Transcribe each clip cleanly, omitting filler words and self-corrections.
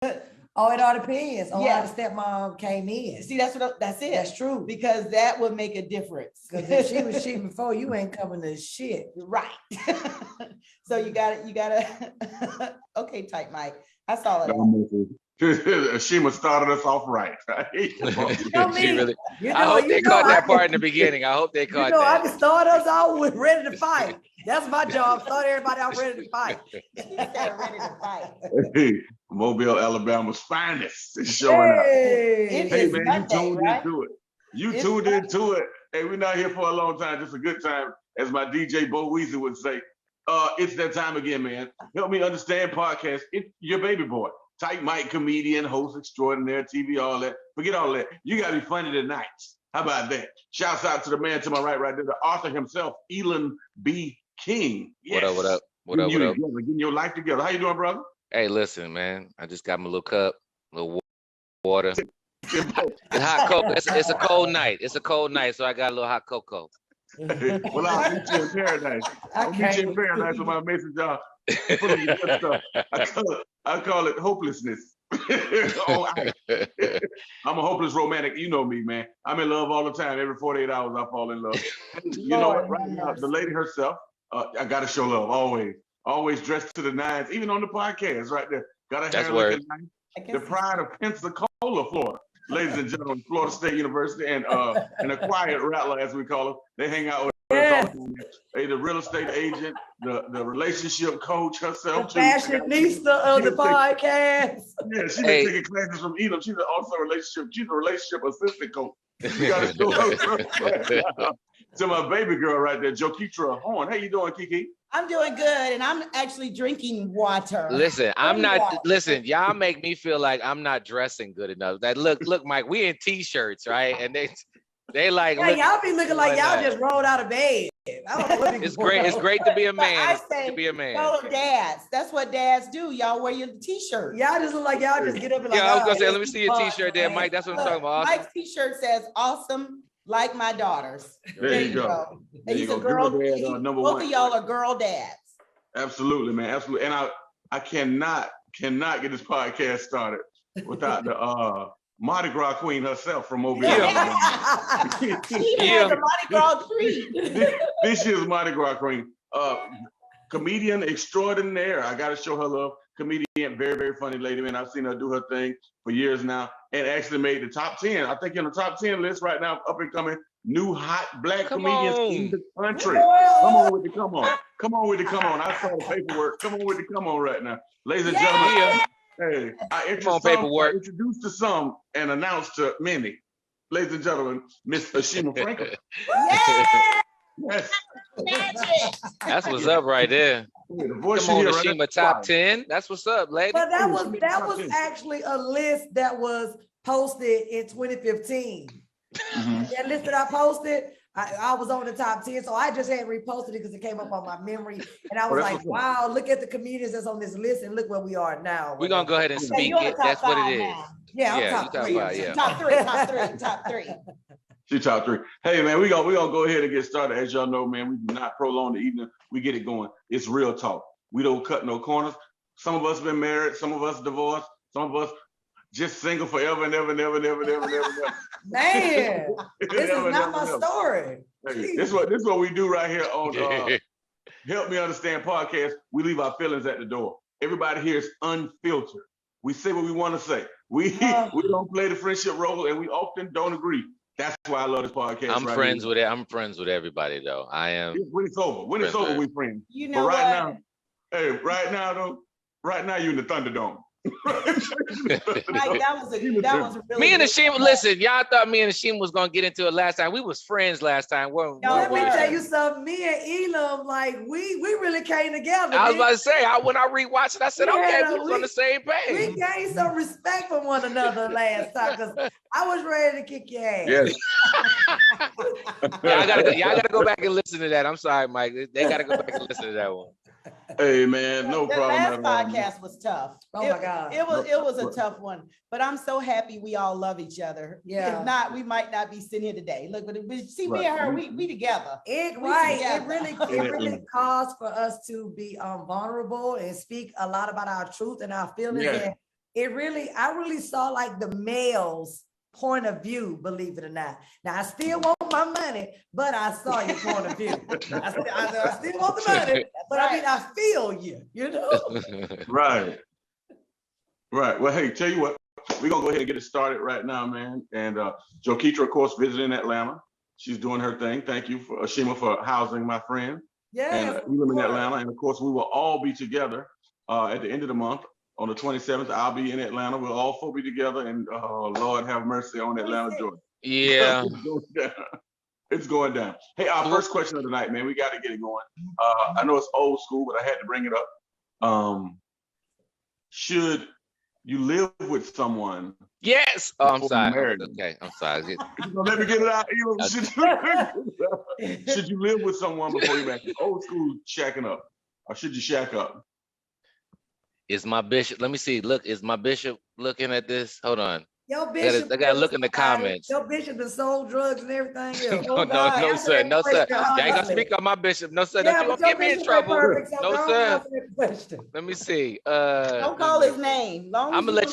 Oh, it all depends on Yeah. how the stepmom came in. See, that's it. That's true. Because that would make a difference. Because if she was cheating before, you ain't coming to shit. Right. So you gotta okay, tight Mike. I saw it. Shima started us off right. Me. Really, You know, I hope they caught that I part can- in the beginning. I hope they You caught know, I that. can start us out with ready to fight. That's my job. Start everybody out ready to fight. Ready to fight. Hey, Mobile, Alabama's finest is showing up. It Hey is man, Monday, you tuned right? into it. You It's tuned into it. Hey, we're not here for a long time, just a good time, as my DJ Bo Weezy would say. It's that time again, man. Help me understand podcast. It's your baby boy. Tight Mike, comedian, host extraordinaire, TV, all that. Forget all that. You gotta be funny tonight. How about that? Shouts out to the man to my right there, the author himself, Elon B. King. What up? What up? What Getting up? you What up? together, getting your life together. How you doing, brother? Hey, listen, man. I just got my little cup, little water. It's hot cocoa. It's a cold night. It's a cold night, so I got a little hot cocoa. Well, I'll meet you in paradise. I'll meet you in paradise with my Mason jar full of your good stuff. I call it hopelessness. Oh, I'm a hopeless romantic. You know me, man. I'm in love all the time. Every 48 hours, I fall in love. You know what? Right now, the lady herself, I gotta show love always. Always dressed to the nines, even on the podcast right there. Got her hair looking nice. The pride of Pensacola, Florida. Ladies and gentlemen, Florida State University and a quiet rattler, as we call them. They hang out with us. Hey, the real estate agent, the relationship coach herself. The fashionista of the podcast. Yeah, she's been taking classes from Edom. She's also a relationship assistant coach. You gotta show her. To my baby girl right there, Jokitra Horn. How you doing, Kiki? I'm doing good, and I'm actually drinking water. Listen, I'm not. Listen, y'all make me feel like I'm not dressing good enough. That look, Mike, we in t-shirts, right? And they like. Yeah, y'all be looking like y'all just rolled out of bed. It's great. It's great to be a man. It's great to be a man. Follow dads. That's what dads do. Y'all wear your t-shirt. Y'all just look like y'all just get up and like. Yeah, I was gonna say, let me see your t-shirt there, Mike. That's what I'm talking about. Awesome. Mike's t-shirt says "Awesome." Like my daughters. There you go. And he's a girl. Both of y'all are girl dads. Absolutely, man. Absolutely. And I cannot get this podcast started without the Mardi Gras queen herself from Mobile. She has a Mardi Gras queen. This year's Mardi Gras queen. Comedian extraordinaire. I gotta show her love. Comedian, very, very funny lady, man. I've seen her do her thing for years now and actually made the top 10. I think in the top 10 list right now, up and coming, new hot black comedians in the country. Come on with the come on. Come on with the come on. I saw the paperwork. Come on with the come on right now. Ladies and gentlemen, hey, I introduced to some and announced to many. Ladies and gentlemen, Miss Ashima Franklin. Yes. That's what's up right there. Come on, Ashima top 10. That's what's up, lady. But that was actually a list that was posted in 2015. That list that I posted, I was on the top 10, so I just had reposted it because it came up on my memory, and I was like, "Wow, look at the comedians that's on this list, and look where we are now." We're gonna go ahead and speak it. That's what it is. Now. Yeah, I'm top 3. Top three. She top 3. Hey man, we gonna go ahead and get started. As y'all know, man, we do not prolong the evening. We get it going. It's real talk. We don't cut no corners. Some of us been married, some of us divorced, some of us just single forever and ever. Man, this is not my story. Hey, this is what we do right here on Help Me Understand podcast. We leave our feelings at the door. Everybody here is unfiltered. We say what we want to say. We don't play the friendship role, and we often don't agree. That's why I love this podcast. I'm friends with it. I'm friends with everybody, though. I am. When it's over, we friends. You know but right now you're in the Thunderdome. Mike, that was really me and Ashima, listen, y'all thought me and Ashima was gonna get into it last time. We was friends last time. Let me tell you something. Me and Elam, like we really came together. I was about to say, when I rewatched it, I said, okay, we on the same page. We gained some respect for one another last time because I was ready to kick your ass. Yes. Y'all gotta go back and listen to that. I'm sorry, Mike. They gotta go back and listen to that one. Hey man, no problem. The last podcast was tough. Oh my God. It was a tough one, but I'm so happy we all love each other. Yeah. If not, we might not be sitting here today. Look, but see, me and her, we together. It really calls for us to be vulnerable and speak a lot about our truth and our feelings. Yeah. I really saw like the male's point of view, believe it or not. Now I still want my money, but I saw your point of view. I still want the money, but I mean, I feel you, you know? Right. Right. Well, hey, tell you what, we're gonna go ahead and get it started right now, man. And Joketra, of course, visiting Atlanta. She's doing her thing. Thank you for Ashima for housing my friend. Yeah. And we live in Atlanta. And of course, we will all be together at the end of the month. On the 27th, I'll be in Atlanta. We'll all four be together, and Lord have mercy on Atlanta, Georgia. Yeah. It's going down. It's going down. Hey, our first question of the night, man. We got to get it going. I know it's old school, but I had to bring it up. Should you live with someone? Yes. Oh, I'm before sorry. married? Okay, I'm sorry. Let me get it out. Should you live with someone before you marry? Old school shacking up, or should you shack up? Is my bishop? Let me see. Look, is my bishop looking at this? Hold on. Your bishop. I gotta look in the comments. Your bishop has sold drugs and everything else. No, sir. No, sir. You ain't gonna speak on my bishop. No, sir. Yeah, you gonna get me in trouble. No, sir. Question. Let me see. Don't call his name. I'm gonna let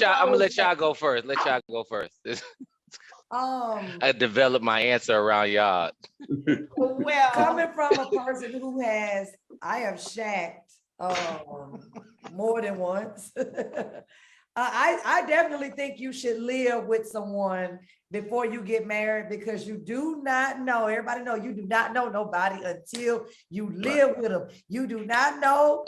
y'all go first. Let y'all go first. I developed my answer around y'all. Well, coming from a person who I have shacked more than once. I definitely think you should live with someone before you get married, because you do not know. Everybody know you do not know nobody until you live with them. You do not know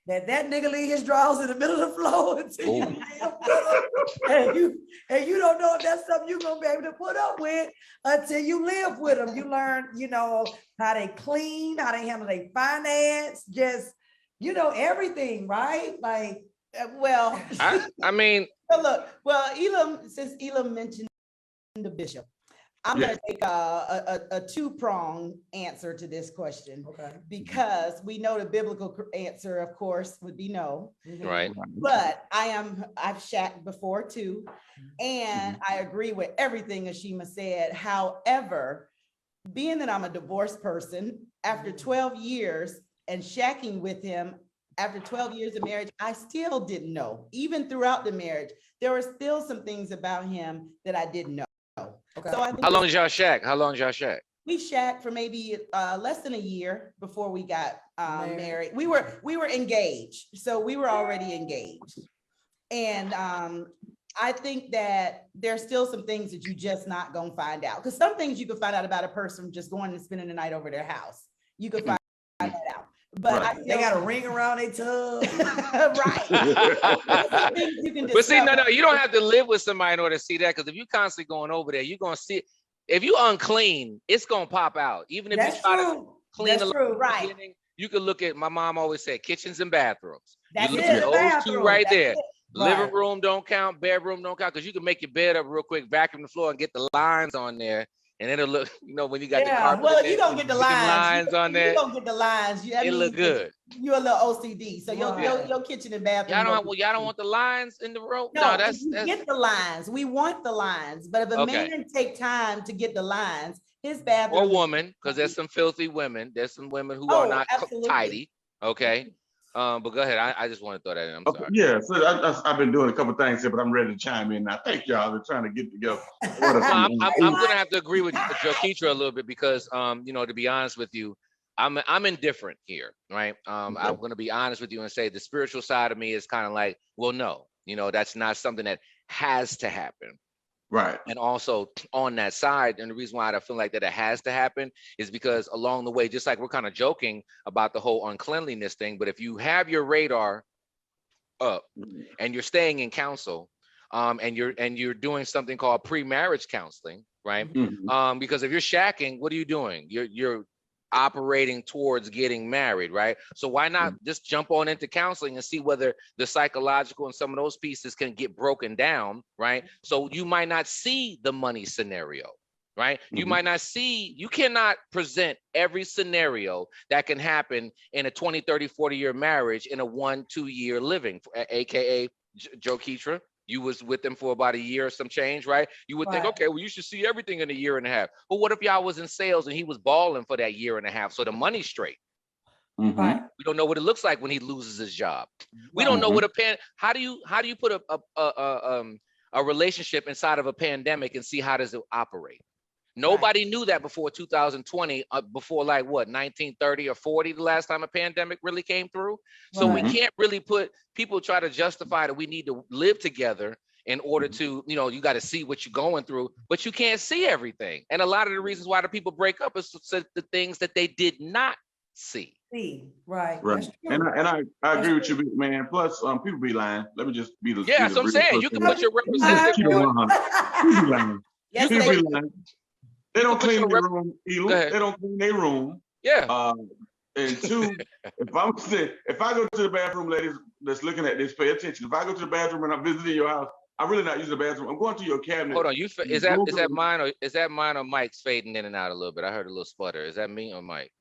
that nigga leave his drawers in the middle of the floor until you live with them. And you don't know if that's something you're gonna be able to put up with until you live with them. You learn, how they clean, how they handle their finance, just everything, right? Like, well, I mean, look, since Elam mentioned the bishop, I'm going to take a two-pronged answer to this question. Okay. Because we know the biblical answer, of course, would be no. Right. But I've shacked before too, and I agree with everything Ashima said. However, being that I'm a divorced person, after 12 years and shacking with him, after 12 years of marriage, I still didn't know. Even throughout the marriage, there were still some things about him that I didn't know. Okay. So I think how long did y'all shack? We shacked for maybe less than a year before we got married. We were engaged, so we were already engaged. And I think that there's still some things that you just not gonna find out, because some things you can find out about a person just going and spending the night over their house. You can find that out. But they got a ring around their tub. Right. But see, no, you don't have to live with somebody in order to see that, because if you're constantly going over there, you're gonna see it. If you're unclean, it's gonna pop out. Even if you try to clean right. You can look at, my mom always said, kitchens and bathrooms. That's you look at those two right there. Right. Living room don't count, bedroom don't count, because you can make your bed up real quick, vacuum the floor, and get the lines on there. And it'll look, when you got the carpet. Well, you don't get the lines on there. You don't get the lines. It look good. You're a little OCD, so your kitchen and bathroom. Y'all don't want the lines in the room. No, that's get the lines. We want the lines, but if a man take time to get the lines, his bathroom or woman, because there's some filthy women. There's some women who are not tidy. Okay. But go ahead. I just want to throw that in. I'm sorry. Yeah, so I've been doing a couple things here, but I'm ready to chime in now. Thank y'all. They're trying to get together. I'm gonna have to agree with Joketra a little bit, because to be honest with you, I'm indifferent here, right? I'm gonna be honest with you and say the spiritual side of me is kind of like, well, no, that's not something that has to happen. Right. And also on that side, and the reason why I feel like that it has to happen is because along the way, just like we're kind of joking about the whole uncleanliness thing, but if you have your radar up and you're staying in counsel, and you're doing something called pre-marriage counseling, right? Mm-hmm. Because if you're shacking, what are you doing? You're operating towards getting married, right? So why not just jump on into counseling and see whether the psychological and some of those pieces can get broken down, right? So you might not see the money scenario, right? You might not see, you cannot present every scenario that can happen in a 20, 30, 40-year marriage in a 1-2 year living, AKA Joketra. You was with them for about a year or some change, right? You would think, okay, well, you should see everything in a year and a half. But what if y'all was in sales and he was balling for that year and a half? So the money's straight. Mhm. Right. We don't know what it looks like when he loses his job. We don't know what how do you put a relationship inside of a pandemic and see how does it operate? Nobody knew that before 2020, before like what, 1930 or 40, the last time a pandemic really came through. So we Right. can't really put, people try to justify that we need to live together in order to, you got to see what you're going through, but you can't see everything. And a lot of the reasons why the people break up is the things that they did not see. See, right. Right. That's true. And I agree with you, big man. Plus, people be lying. Let me just be the Yeah, so I'm real saying you person. can put your Let me just representative keep it on. 100. People be lying. Yes, People they be lying. They don't put clean your their room, Go ahead. They don't clean their room. Yeah. And two, if I go to the bathroom, ladies that's looking at this, pay attention. If I go to the bathroom and I'm visiting your house, I'm really not using the bathroom. I'm going to your cabinet. Hold on, is that mine or Mike's fading in and out a little bit? I heard a little sputter. Is that me or Mike?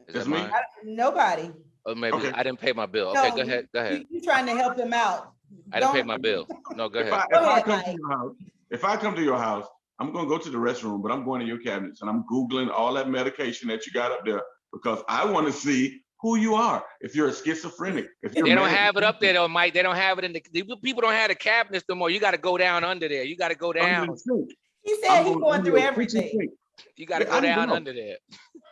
Is That's that me? mine? Nobody. Or maybe Okay. I didn't pay my bill. Okay, go ahead. You trying to help him out. I didn't pay my bill. No, go If ahead. I come to your house, I'm going to go to the restroom, but I'm going to your cabinets and I'm Googling all that medication that you got up there because I want to see who you are. If you're a schizophrenic, if you're They don't have it up there though, Mike. They don't have it in the people don't have the cabinets no more. You got to go down under there. You got to go down. He said he's going through everything. You got to go down under there.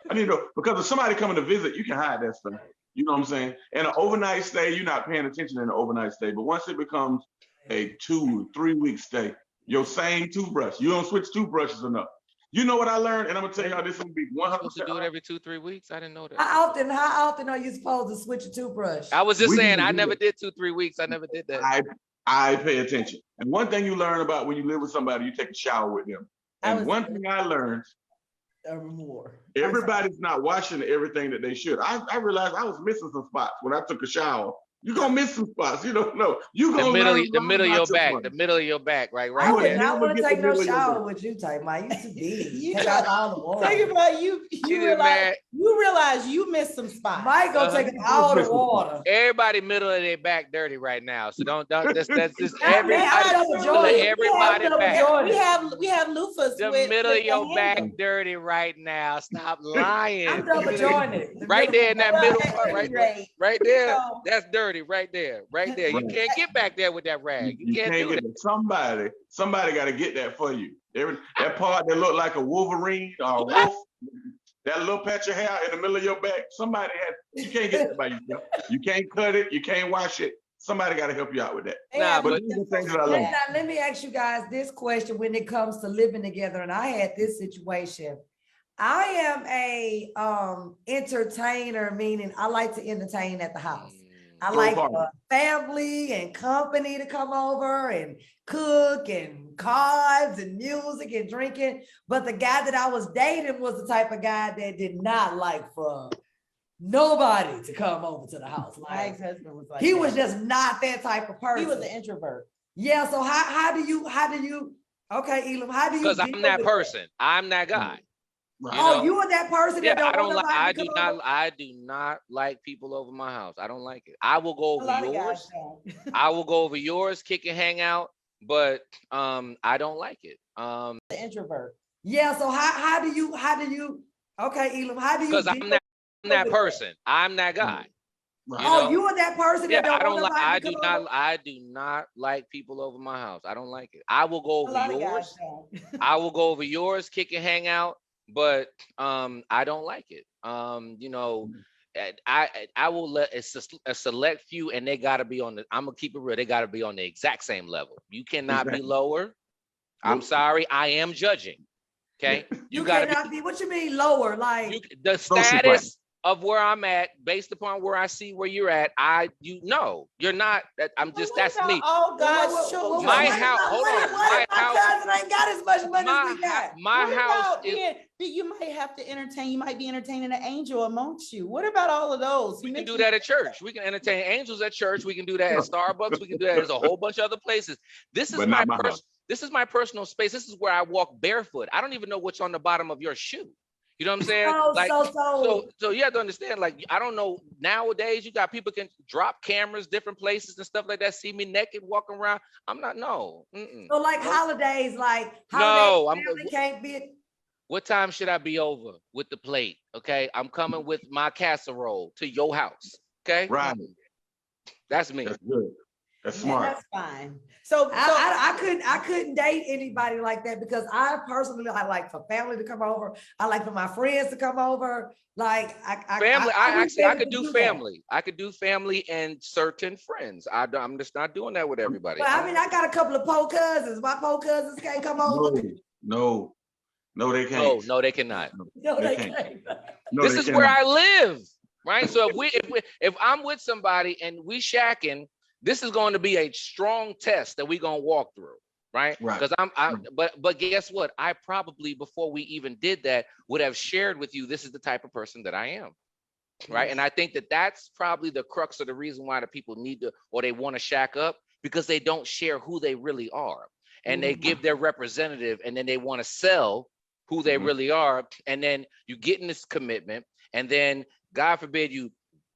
I need to know because if somebody coming to visit, you can hide that stuff. You know what I'm saying? In an overnight stay, you're not paying attention in an overnight stay. But once it becomes a 2 or 3 week stay, your same toothbrush, you don't switch toothbrushes enough. You know what I learned? And I'm gonna tell y'all this will be 100%. Supposed to do it every 2-3 weeks. I didn't know that. How often are you supposed to switch a toothbrush? I was just We saying didn't I do never that. did 2-3 weeks. I never did that. I pay attention. And one thing you learn about when you live with somebody, you take a shower with them. And one thing I learned, everybody's not washing everything that they should. I realized I was missing some spots when I took a shower. You're gonna miss some spots. You don't know. You The gonna middle of your back, the middle of your back, right? I Right would there. not want to Never take get the no middle of your shower back. with you, type Mike. You too big. You Take out all the water. Talking about you mad. realize you missed some spots. Mike gonna take all the water. Everybody middle of their back dirty right now. So don't that's just Not me, I'm double everybody jointed. everybody I'm double back. jointed. We have loofahs. The with middle of your the back handle. dirty right now. Stop lying. I'm double jointed. Right there in that Well, middle at part, any right there. rate, Right there. so- That's dirty right there. Right there. You Right. can't get back there with that rag. You can't do get that. it. Somebody got to get that for you. That part that looked like a Wolverine or a wolf, that little patch of hair in the middle of your back, you can't get that by yourself. You can't cut it, you can't wash it. Somebody got to help you out with that. Nah, But but these are things that I learned. Now, let me ask you guys this question when it comes to living together. And I had this situation. I am a entertainer, meaning I like to entertain at the house. I Throw like parties. family and company to come over and cook and cards and music and drinking. But the guy that I was dating was the type of guy that did not like for nobody to come over to the house. My Like ex-husband was like he that. was just not that type of person. He was an introvert. Yeah. So how do you okay, Elam, how do you because I'm deal that with person. I'm that guy. Right. You Oh, know? you are that person Yeah, that don't want nobody I to do come not over? I do not like people over my house. I don't like it. I will go A lot over of yours. guys don't. I will go over yours, kick and hang out, but I don't like it. The introvert. Yeah. So how do you okay, Elam, how do you Because I'm deal that with person. I'm that guy. Right. You Oh, know? you are that person Yeah, that I don't want like. nobody to come over? I do not like people over my house. I don't like it. I will go A over lot of yours. guys don't. I will go over yours, kick and hang out, but I don't like it. You know, I will let a select few, and they got to be on the. I'm gonna keep it real. They got to be on the exact same level. You cannot be Exactly. lower. I'm sorry. I am judging. Okay, You gotta cannot be. What you mean lower? Like the Social status of where I'm at, based upon where I see where you're at. You're not. I'm just. What That's about me. all God's children? My what house- if hold on, What if my house- my cousin ain't got as much money as we got? My What house about is. you might have to entertain, you might be entertaining an angel amongst you. What about all of those? We can do that at church. We can entertain angels at church. We can do that at Starbucks. We can do that. There's a whole bunch of other places. This is But my not my house. This is my personal space. This is where I walk barefoot. I don't even know what's on the bottom of your shoe. You know what I'm saying? Oh, Like, so so you have to understand. Like, I don't know. Nowadays, you got people can drop cameras different places and stuff like that. See me naked walking around. I'm not. No. Mm-mm. like No. holidays, like No, holidays, family can't be. What time should I be over with the plate? Okay, I'm coming with my casserole to your house. Okay, Right. that's me. That's good. That's Yeah, smart. that's fine. So I couldn't date anybody like that because I personally, I like for family to come over. I like for my friends to come over. Like Family, I wouldn't be able could to do that. family. I could do family and certain friends. I'm just not doing that with everybody. But I mean, I got a couple of po cousins. My po cousins can't come over. No, they No, can't. no, they cannot. No, they they can't. can't. No, This they is where cannot. I live, right? So if I'm with somebody and we shacking, this is going to be a strong test that we're gonna walk through, right? Right. Because but guess what? I probably before we even did that would have shared with you this is the type of person that I am, right? And I think that that's probably the crux of the reason why the people need to or they want to shack up because they don't share who they really are, and they give their representative, and then they want to sell who they really are, and then you get in this commitment, and then God forbid you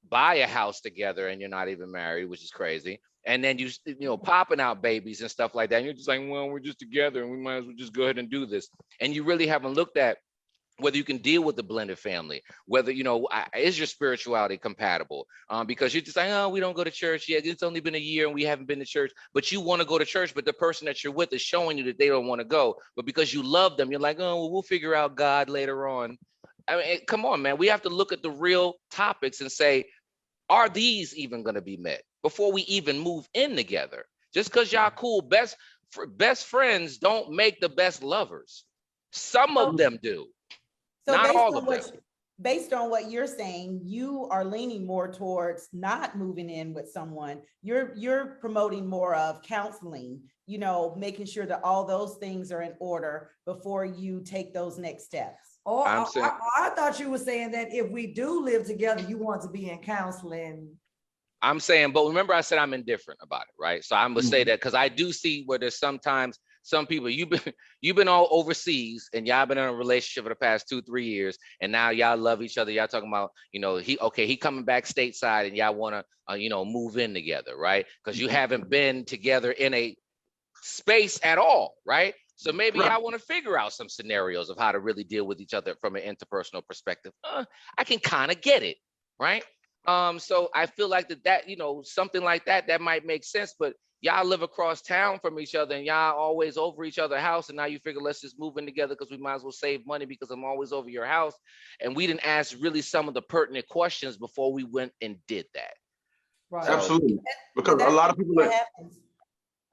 buy a house together and you're not even married, which is crazy. And then you know, popping out babies and stuff like that. And you're just like, well, we're just together and we might as well just go ahead and do this. And you really haven't looked at whether you can deal with the blended family, whether, you know, is your spirituality compatible? Because you're just like, oh, we don't go to church yet. It's only been a year and we haven't been to church, but you want to go to church, but the person that you're with is showing you that they don't want to go. But because you love them, you're like, oh, well, we'll figure out God later on. I mean, come on, man. We have to look at the real topics and say, are these even going to be met before we even move in together? Just because y'all cool, best friends don't make the best lovers. Some of them do. So not all of them. Based on what you're saying, you are leaning more towards not moving in with someone. You're promoting more of counseling, you know, making sure that all those things are in order before you take those next steps. Or I thought you were saying that if we do live together, you want to be in counseling. I'm saying, but remember I said I'm indifferent about it, right? So I'm gonna say that because I do see where there's sometimes some people you've been all overseas and y'all been in a relationship for the past 2-3 years, and now y'all love each other. Y'all talking about, you know, he coming back stateside and y'all want to you know, move in together, right? Because you haven't been together in a space at all, right? So maybe y'all want to figure out some scenarios of how to really deal with each other from an interpersonal perspective. I can kind of get it, right? So I feel like that, you know, something like that might make sense, but y'all live across town from each other and y'all always over each other's house, and now you figure let's just move in together because we might as well save money because I'm always over your house. And we didn't ask really some of the pertinent questions before we went and did that. Right. So, absolutely. Because a lot of people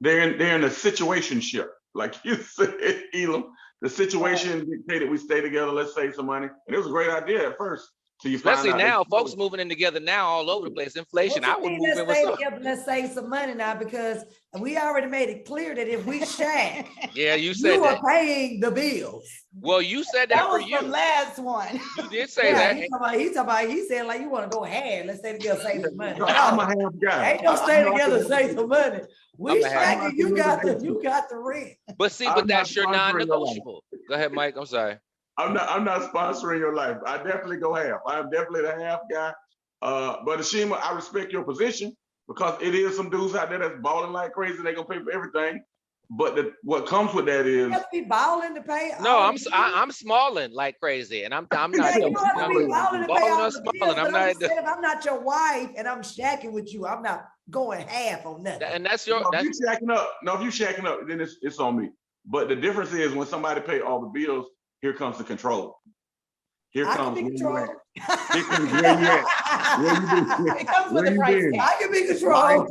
they're in a situationship. Like you said, Elam, the situation dictated we stay together, let's save some money. And it was a great idea at first. So you especially now, folks moving in together now all over the place. Inflation, I would move in with some. Let's save some money now because we already made it clear that if we shack, yeah, you said you that. are paying the bills. Well, you said that for was you. From last one. You did say that. He said like you want to go ahead. Let's stay together, save some money. I'm a half guy. Ain't no stay together, save some money. We shacking, you got the rent. But see, but that's your non-negotiable. Go ahead, Mike. I'm sorry. I'm not sponsoring your life. I definitely go half. I'm definitely the half guy. But Ashima, I respect your position because it is some dudes out there that's balling like crazy. They're gonna pay for everything. But what comes with that is you have to be balling to pay. No, I'm smalling like crazy, and I'm not. Yeah, you don't have to be balling to pay all the bills, I'm not. If I'm not your wife and I'm shacking with you, I'm not going half on nothing. And that's your. If you shacking up, if you shacking up, then it's on me. But the difference is when somebody pay all the bills, here comes the control. Here comes where you at. Here comes where you at. It comes with the price tag. I can be controlled.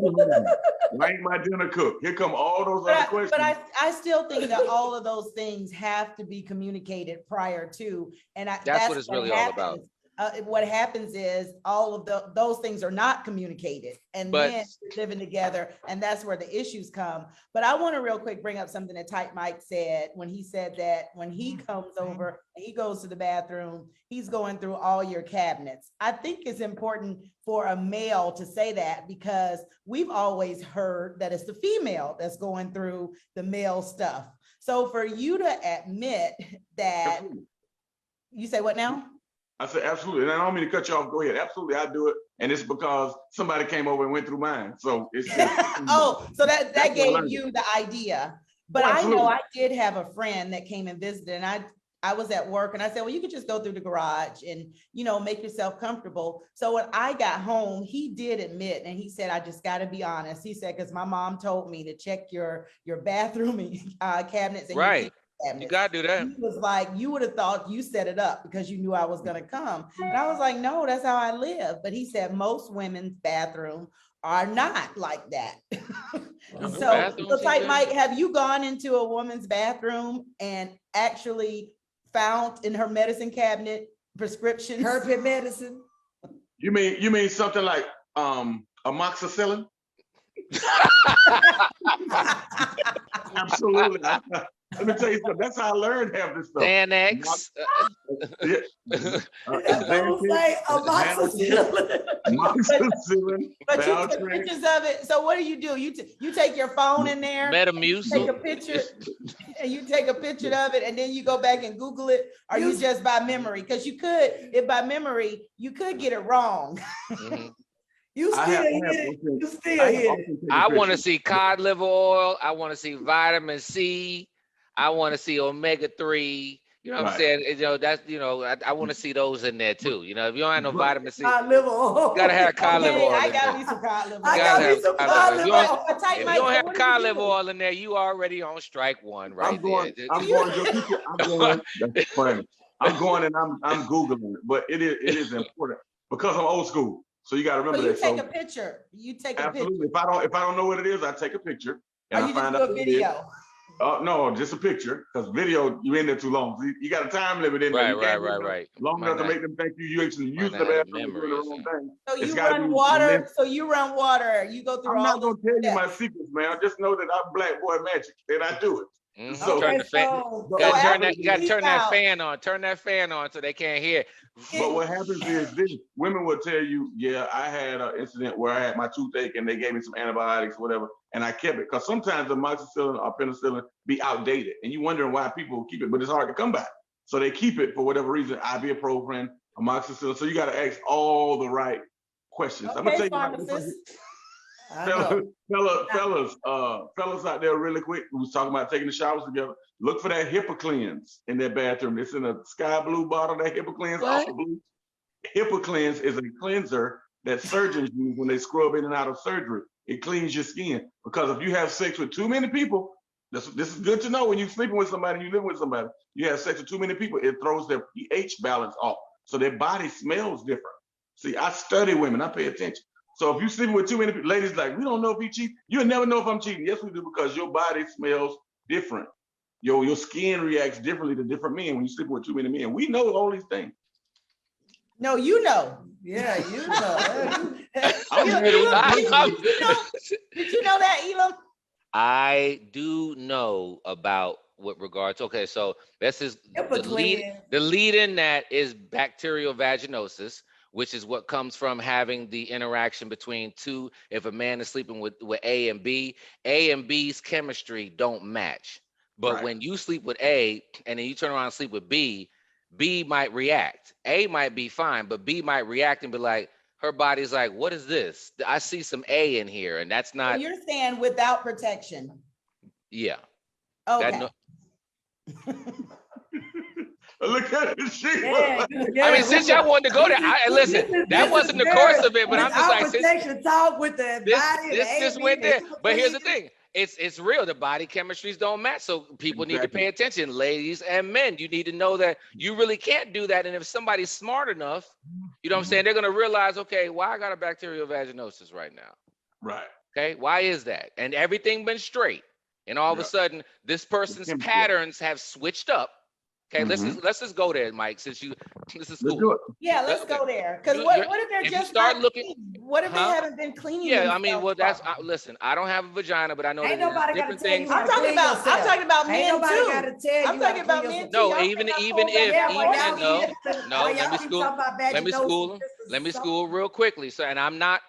Why ain't my dinner cooked? Here come all those other questions. But I still think that all of those things have to be communicated prior to, and that's what it's really all about. What happens is all of those things are not communicated, and then living together, and that's where the issues come. But I want to real quick bring up something that Tight Mike said when he said that when he comes over and he goes to the bathroom, he's going through all your cabinets. I think it's important for a male to say that because we've always heard that it's the female that's going through the male stuff. So for you to admit that, you say what now? I said, absolutely. And I don't mean to cut you off. Go ahead. Absolutely. I do it. And it's because somebody came over and went through mine. So it's so that gave you the idea. But I know I did have a friend that came and visited, and I was at work and I said, well, you could just go through the garage and, make yourself comfortable. So when I got home, he did admit, and he said, I just got to be honest. He said, because my mom told me to check your bathroom cabinets. And Right. cabinets. You got to do that. He was like, you would have thought you set it up because you knew I was going to come. And I was like, no, that's how I live. But he said most women's bathroom are not like that. So like, Mike, have you gone into a woman's bathroom and actually found in her medicine cabinet prescriptions? Herpes medicine. You mean something like amoxicillin? Absolutely. Let me tell you something. That's how I learned half this stuff. Xanax. Amoxicillin. But you took pictures of it. So what do? You take your phone in there, Metamucil. take a picture, and you take a picture of it, and then you go back and Google it, or you just by memory? Because you could, if by memory, you could get it wrong. Mm-hmm. You still here. I want to see cod liver oil. I want to see vitamin C. I want to see omega-3. You know what I'm saying? I want to see those in there too. If you don't have no vitamin C, cod liver oil. You gotta have cod liver oil. I got me some cod liver oil. I got me some cod liver oil. If you don't have cod liver oil in there, you already on strike one, right? I'm going. That's funny. I'm going and I'm Googling it, but it is important because I'm old school. So you got to remember that. Take a picture. You take a picture. Absolutely. If I don't know what it is, I take a picture and or you just do a video. No, just a picture, because video, you in there too long. You got a time limit in there. Right. Long enough to make them think you actually use the bathroom doing the wrong thing. So you run water. You go through I'm not going to tell you steps. my secrets, man. I just know that I'm black boy magic and I do it. Mm-hmm. So, turn the fan. You got to turn that fan on. Turn that fan on so they can't hear. But what happens is this: women will tell you, "Yeah, I had an incident where I had my toothache and they gave me some antibiotics, whatever, and I kept it." Because sometimes the amoxicillin or penicillin be outdated, and you wondering why people keep it, but it's hard to come by. So they keep it for whatever reason. Ibuprofen, amoxicillin. So you got to ask all the right questions. Okay, I'm gonna tell you. pharmacist. Fellas out there, really quick, we was talking about taking the showers together. Look for that HIPAA cleanse in their bathroom. It's in a sky blue bottle. That HIPAA cleanse, also blue. HIPAA cleanse is a cleanser that surgeons use when they scrub in and out of surgery. It cleans your skin, because if you have sex with too many people, this is good to know when you're sleeping with somebody, you live with somebody, you have sex with too many people, it throws their pH balance off. So their body smells different. See, I study women, I pay attention. So if you're sleeping with too many people, ladies like, we don't know if he cheats. You'll never know if I'm cheating. Yes, we do, because your body smells different. Your skin reacts differently to different men when you're sleeping with too many men. We know all these things. No, you know. Yeah, you know. Did you know that, Elam? I do know about what regards. Okay, so this is the lead in that is bacterial vaginosis, which is what comes from having the interaction between two. If a man is sleeping with A and B's chemistry don't match. But when you sleep with A and then you turn around and sleep with B might react. A might be fine, but B might react and be like, her body's like, what is this? I see some A in here, and that's not. So you're saying without protection. Yeah. Okay. Look at it. I mean, since y'all wanted to go there, listen, that wasn't the course of it, but I'm just like, protection talk with the body. This just went there. But here's the thing. It's real. The body chemistries don't match. So people need to pay attention, ladies and men. You need to know that you really can't do that. And if somebody's smart enough, you know what I'm saying, they're going to realize, okay, why I got a bacterial vaginosis right now? Right. Okay. Why is that? And everything been straight. And all of a sudden, this person's patterns have switched up. Okay, let's just go there, Mike. Since this is cool. Yeah, let's go there. Because what if they're just start looking? What if they haven't been cleaning? Yeah, I mean, well, that's listen. I don't have a vagina, but I know ain't nobody different gotta things. tell you I'm talking about men nobody too. Gotta tell you I'm talking about men too. No, even if let me school real quickly. So, and I am not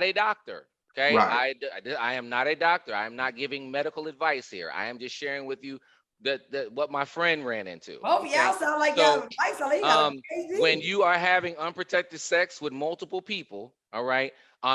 a doctor. Okay, I am not a doctor. I am not giving medical advice here. I am just sharing with you what my friend ran into. Oh, y'all sound like y'all advice. When you are having unprotected sex with multiple people, all right,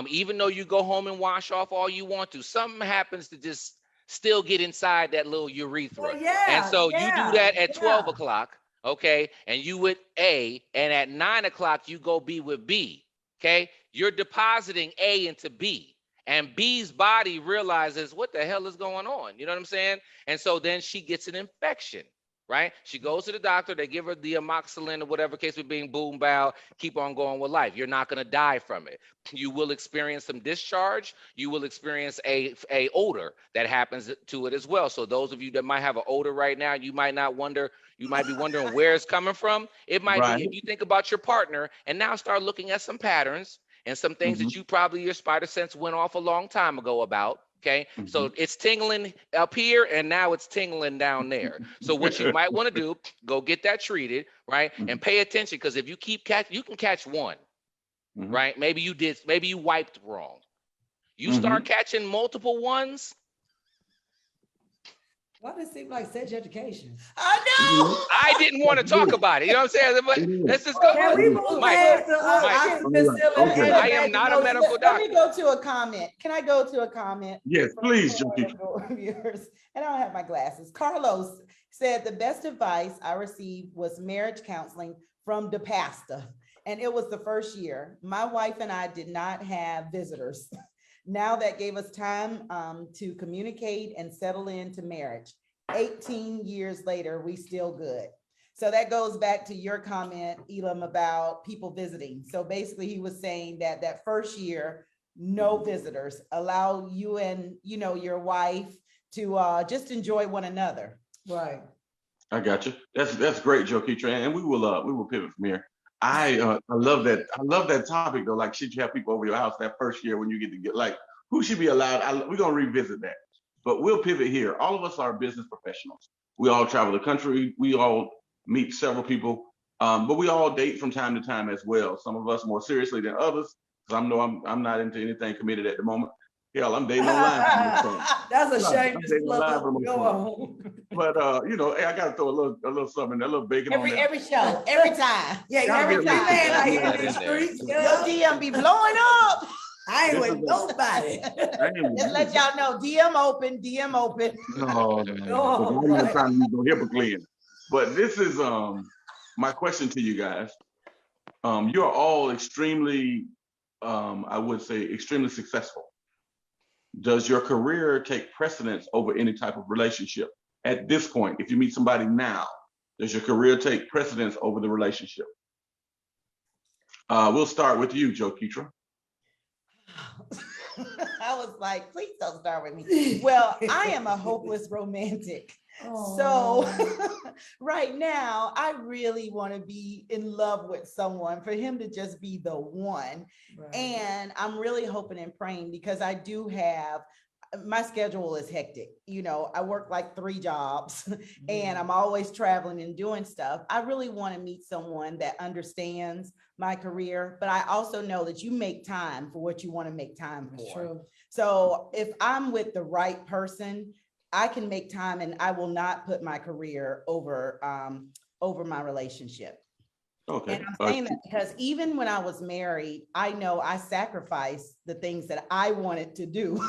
even though you go home and wash off all you want to, something happens to just still get inside that little urethra. Well, yeah, And so you do that at 12 yeah. o'clock, okay? And you with A, and at 9 o'clock, you go be with B, okay? You're depositing A into B. And B's body realizes what the hell is going on. You know what I'm saying? And so then she gets an infection, right? She goes to the doctor. They give her the amoxicillin or whatever case with being boom bow, keep on going with life. You're not going to die from it. You will experience some discharge. You will experience a odor that happens to it as well. So those of you that might have an odor right now, you might be wondering where it's coming from. It might be, if you think about your partner and now start looking at some patterns and some things that you probably, your spider sense went off a long time ago about. Okay, so it's tingling up here and now it's tingling down there. So what you might want to do, go get that treated, right? And pay attention, because if you keep you can catch one, right? Maybe you wiped wrong. You start catching multiple ones. Why does it seem like sex education? I know. I didn't want to talk about it. You know what I'm saying? But let's just go. Can we move past the Okay. I am not a medical Let doctor. me go to a comment. Can I go to a comment? Yes, please, From Joe. one of our viewers? And I don't have my glasses. Carlos said the best advice I received was marriage counseling from the pastor. And it was the first year. My wife and I did not have visitors. Now that gave us time to communicate and settle into marriage. 18 years later, we still good. So that goes back to your comment, Elam, about people visiting. So basically he was saying that that first year, no visitors, allow you and your wife to just enjoy one another. Right. I got you. That's great, Joe Keetra, and we will pivot from here. I love that. I love that topic though. Like, should you have people over your house that first year when you get like, who should be allowed? We're gonna revisit that, but we'll pivot here. All of us are business professionals. We all travel the country. We all meet several people, but we all date from time to time as well. Some of us more seriously than others, because I'm not into anything committed at the moment. Hell, I'm dating online. That's a shame. I'm dating online for my Go phone. on. But hey, I gotta throw a little something, a little bacon on there. Every show, every time. Yeah, Y'all every get time me. I Put hear that these in there. streets, Your DM be blowing up. I ain't with nobody. Just let y'all know, DM open, DM open. No. Oh, I'm not trying to use no hypocrite. But this is my question to you guys. You're all extremely, I would say, extremely successful. Does your career take precedence over any type of relationship at this point? If you meet somebody now, does your career take precedence over the relationship? We'll start with you, Joe Keetra. I was like, please don't start with me. Well, I am a hopeless romantic. So right now, I really want to be in love with someone, for him to just be the one. Right. And I'm really hoping and praying, because I do have, my schedule is hectic. I work like 3 jobs and I'm always traveling and doing stuff. I really want to meet someone that understands my career, but I also know that you make time for what you want to make time for. True. So if I'm with the right person, I can make time, and I will not put my career over my relationship. Okay. And I'm saying that because even when I was married, I know I sacrificed the things that I wanted to do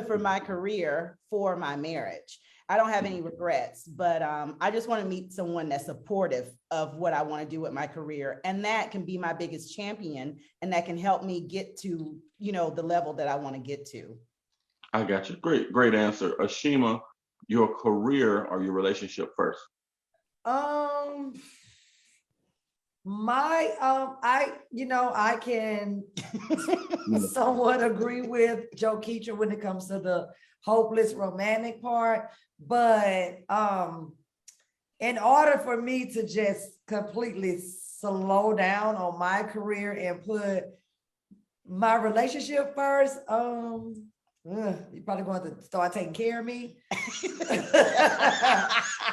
for my career, for my marriage. I don't have any regrets, but I just want to meet someone that's supportive of what I want to do with my career. And that can be my biggest champion, and that can help me get to, the level that I want to get to. I got you. Great answer. Ashima, your career or your relationship first? I can somewhat agree with Joe Keetra when it comes to the hopeless romantic part, but in order for me to just completely slow down on my career and put my relationship first, you're probably going to start taking care of me,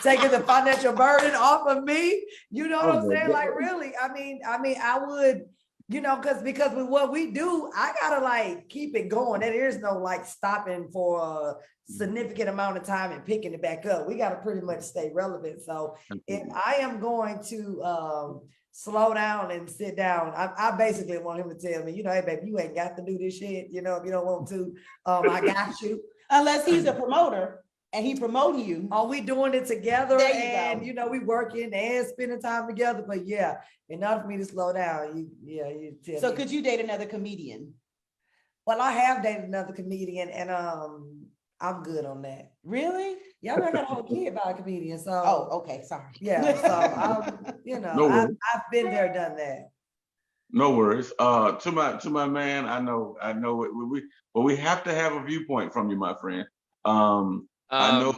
taking the financial burden off of me. You know what I'm saying? Like, really, I mean, I would, because with what we do, I gotta like keep it going. There is no like stopping for a significant amount of time and picking it back up. We gotta pretty much stay relevant. So if I am going to slow down and sit down, I basically want him to tell me, hey, baby, you ain't got to do this shit. If you don't want to, I got you. Unless he's a promoter and he promoting you. Are we doing it together? There you And go. you know, we working and spending time together. But yeah, enough for me to slow down. You tell So me. could you date another comedian? Well, I have dated another comedian, and I'm good on that. Really? Y'all know I got a whole kid by a comedian, so Oh, okay, sorry. yeah. So you know, No worries. I've been there, done that. No worries. To my man, I know but we have to have a viewpoint from you, my friend. I know.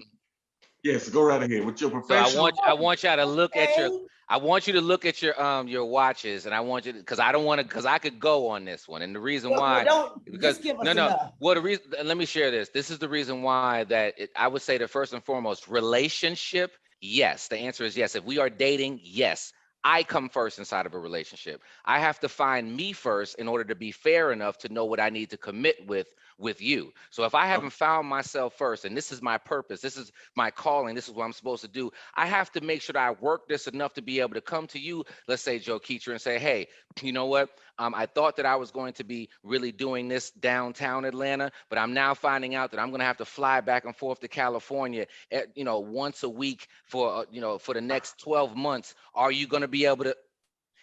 Yes, go right ahead with your So professional. I want y'all to look at your, Okay. I want you to look at your watches, and I want you to, because I don't want to, because I could go on this one, and the reason why, Don't because just give us no, enough. well, the reason, let me share this. This is the reason why that I would say that first and foremost, relationship, yes. The answer is yes. If we are dating, yes. I come first inside of a relationship. I have to find me first in order to be fair enough to know what I need to commit with you. So if I haven't found myself first, and this is my purpose, this is my calling, this is what I'm supposed to do, I have to make sure that I work this enough to be able to come to you, let's say Joe Keecher, and say, hey, you know what? I thought that I was going to be really doing this downtown Atlanta, but I'm now finding out that I'm going to have to fly back and forth to California, once a week for, for the next 12 months. Are you going to be able to?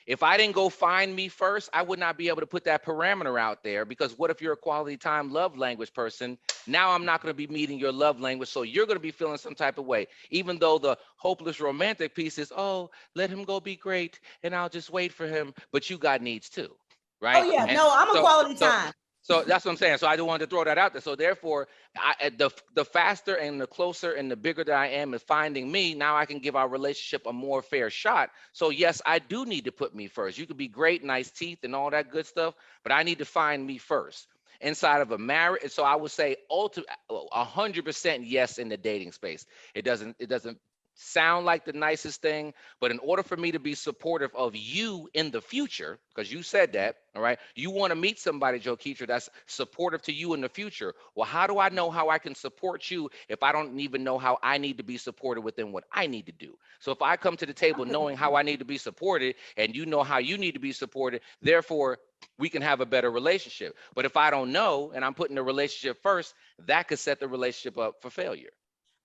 If I didn't go find me first, I would not be able to put that parameter out there, because what if you're a quality time love language person? Now I'm not going to be meeting your love language. So you're going to be feeling some type of way, even though the hopeless romantic piece is, oh, let him go be great and I'll just wait for him. But you got needs too, right? Oh yeah, And no, I'm a quality so time. So that's what I'm saying. So I just wanted to throw that out there. So therefore, the faster and the closer and the bigger that I am in finding me, now I can give our relationship a more fair shot. So yes, I do need to put me first. You could be great, nice teeth and all that good stuff, but I need to find me first inside of a marriage. So I would say 100% yes in the dating space. It doesn't sound like the nicest thing, but in order for me to be supportive of you in the future, because you said that, all right, you want to meet somebody, Joe Keecher, that's supportive to you in the future. Well, how do I know how I can support you if I don't even know how I need to be supported within what I need to do? So if I come to the table knowing how I need to be supported, and you know how you need to be supported, therefore we can have a better relationship. But if I don't know and I'm putting the relationship first, that could set the relationship up for failure.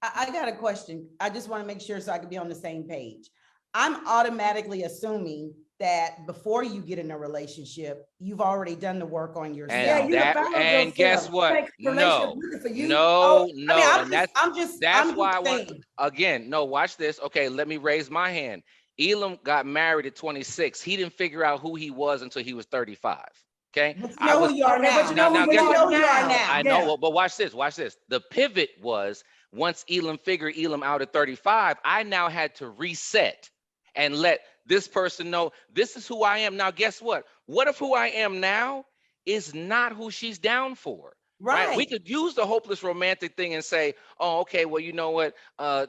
I got a question. I just want to make sure so I can be on the same page. I'm automatically assuming that before you get in a relationship, you've already done the work on yourself. And guess what? No, that's why I want, again, no, watch this. Okay, let me raise my hand. Elam got married at 26. He didn't figure out who he was until he was 35. Okay. But you know who you are now. But you know who you are now. I know, but watch this. Watch this. The pivot was, once Elam figured Elam out at 35, I now had to reset and let this person know this is who I am. Now, guess what? What if who I am now is not who she's down for? Right. We could use the hopeless romantic thing and say, oh, okay, well, you know what?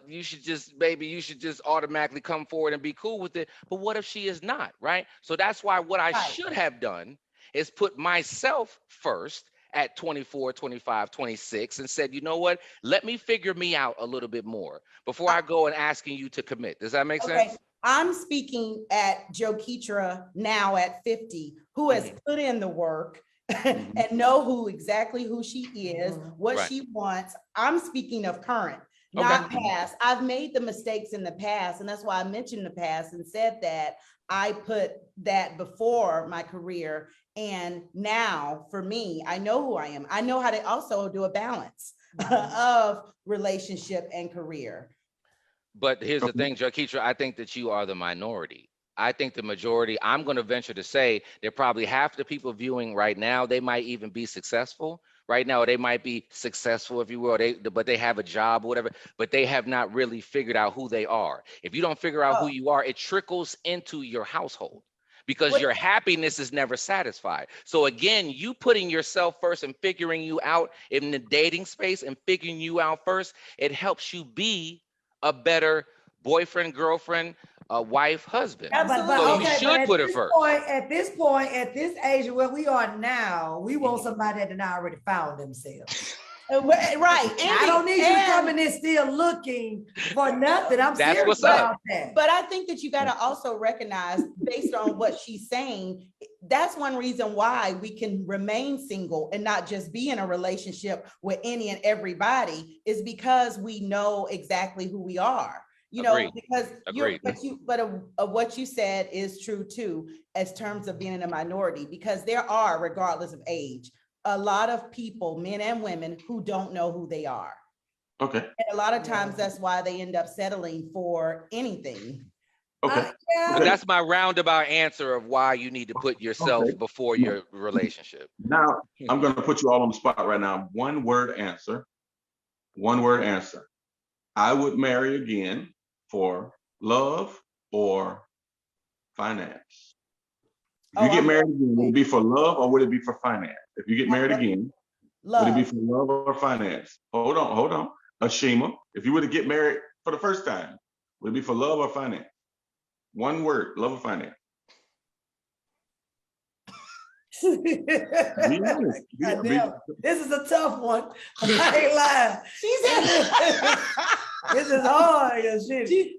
You should just automatically come forward and be cool with it. But what if she is not? Right. So that's why what I should have done is put myself first at 24, 25, 26 and said, you know what, let me figure me out a little bit more before I go and asking you to commit. Does that make sense? I'm speaking at Joe Keecher now at 50, who has put in the work and know exactly who she is, what she wants. I'm speaking of current, not past. I've made the mistakes in the past, and that's why I mentioned the past and said that I put that before my career. And now for me, I know who I am. I know how to also do a balance of relationship and career. But here's the thing, Joe Keecher, I think that you are the minority. I think the majority, I'm going to venture to say that probably half the people viewing right now, they might even be successful right now. They might be successful, if you will, but they have a job or whatever, but they have not really figured out who they are. If you don't figure out who you are, it trickles into your household, because your happiness is never satisfied. So again, you putting yourself first and figuring you out in the dating space and figuring you out first, it helps you be a better boyfriend, girlfriend, wife, husband. So you should put it first. At this point, at this age where we are now, we want somebody that already found themselves. Right. I don't need you to come in there still looking for nothing. I'm That's serious what's up. about that. But I think that you got to also recognize, based on what she's saying, that's one reason why we can remain single and not just be in a relationship with any and everybody, is because we know exactly who we are. You know, Agreed. because Agreed. what you said is true too, as terms of being in a minority, because there are, regardless of age, a lot of people, men and women, who don't know who they are. Okay. And a lot of times that's why they end up settling for anything. Okay. Yeah. But that's my roundabout answer of why you need to put yourself Okay. before your relationship. Now I'm going to put you all on the spot right now. One word answer. One word answer. I would marry again for love or finance. If you get married again, would it be for love or would it be for finance? If you get married again, would it be for love or finance? Hold on. Ashima, if you were to get married for the first time, would it be for love or finance? One word, love or finance. Be honest. This is a tough one. I ain't lying. She said, This is hard. she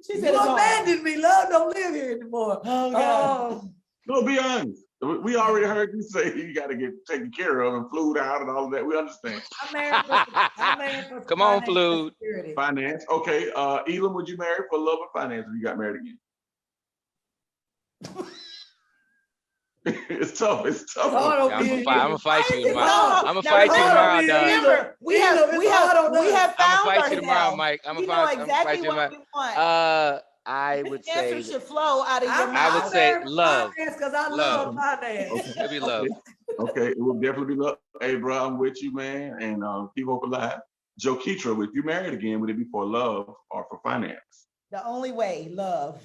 said, You abandoned me. Love don't live here anymore. No, be honest. We already heard you say you got to get taken care of and flued out and all of that. We understand. I'm married for Come on, financial Flued. security. Finance. Okay. Elam, would you marry for love or finance if you got married again? It's tough. It's tough. I'm gonna fight you tomorrow. hard. I'm gonna fight you tomorrow, dog. Remember, we have I'm found gonna fight you tomorrow, ourselves. Mike. I'm We gonna know fight exactly you what tomorrow. we want. I would say Answer should flow out of your mouth. I would say love. Because I love finance. It'll be love. Okay, it will definitely be love. Hey, bro, I'm with you, man, and keep hope alive. Joe Keetra, if you married again, would it be for love or for finance? The only way, love.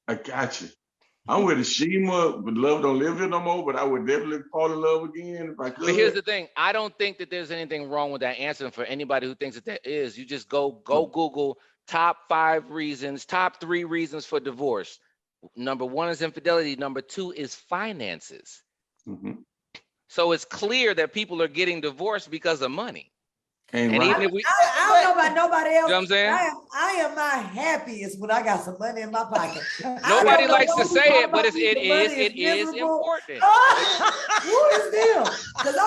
I got you. I'm with Ashima, but love don't live here no more, but I would definitely fall in love again if I could. But here's the thing. I don't think that there's anything wrong with that answer. And for anybody who thinks that there is, you just go Google top 5 reasons, top 3 reasons for divorce. Number 1 is infidelity. Number 2 is finances. Mm-hmm. So it's clear that people are getting divorced because of money. And And right. even if we, I don't know about nobody else. you know what I'm saying? I am my happiest when I got some money in my pocket. Nobody likes to say it, but it is miserable. important. Who is them? Because